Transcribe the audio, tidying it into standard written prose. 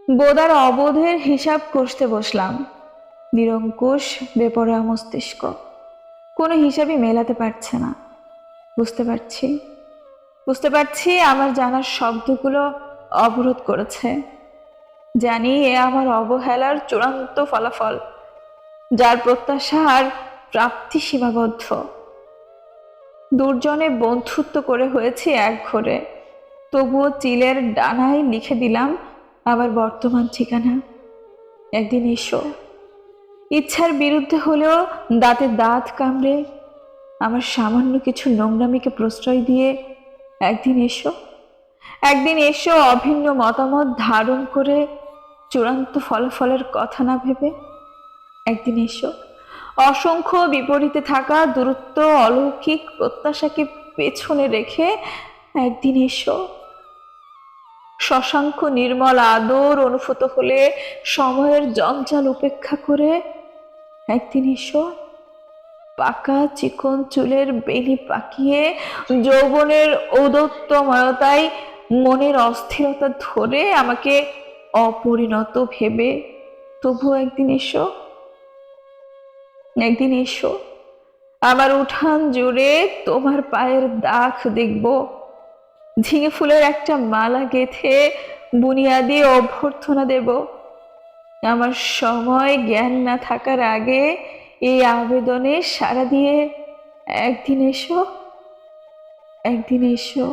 বোধার অবোধের হিসাব কষতে বসলাম। নিরঙ্কুশ বেপরোয়া মস্তিষ্ক কোনো হিসাবই মেলাতে পারছে না। বুঝতে পারছি বুঝতে পারছি আমার জানার শব্দগুলো অবরোধ করেছে। জানি এ আমার অবহেলার চূড়ান্ত ফলাফল, যার প্রত্যাশা আর প্রাপ্তি সীমাবদ্ধ। দুর্জনে বন্ধুত্ব করে হয়েছে এক ঘরে, তবুও চিলের ডানায় লিখে দিলাম আমার বর্তমান ঠিকানা। একদিন এসো, ইচ্ছার বিরুদ্ধে হলেও দাঁতে দাঁত কামড়ে আমার সামান্য কিছু নোংরামিকে প্রশ্রয় দিয়ে একদিন এসো, একদিন এসো অভিন্ন মতামত ধারণ করে, চূড়ান্ত ফলাফলের কথা না ভেবে। একদিন এসো অসংখ্য বিপরীতে থাকা দূরত্ব অলৌকিক প্রত্যাশাকে পেছনে রেখে। একদিন এসো শশাঙ্ক নির্মল আদর অনুভূত হলে সময়ের জঞ্জাল উপেক্ষা করে। একদিন এসো পাকা চিকন চুলের বেনি পাকিয়ে যৌবনের ঔদত্যময়তায় মনের অস্থিরতা ধরে আমাকে অপরিণত ভেবে। তবু একদিন এসো, একদিন এসো আমার উঠান জুড়ে তোমার পায়ের দাগ দেখব, ঝিঙে ফুলের একটা মালা গেথে বুনিয়াদি অভ্যর্থনা দেব। আমার সময় জ্ঞান না থাকার আগে এই আবেদনে সাড়া দিয়ে একদিন এসো, একদিন এসো।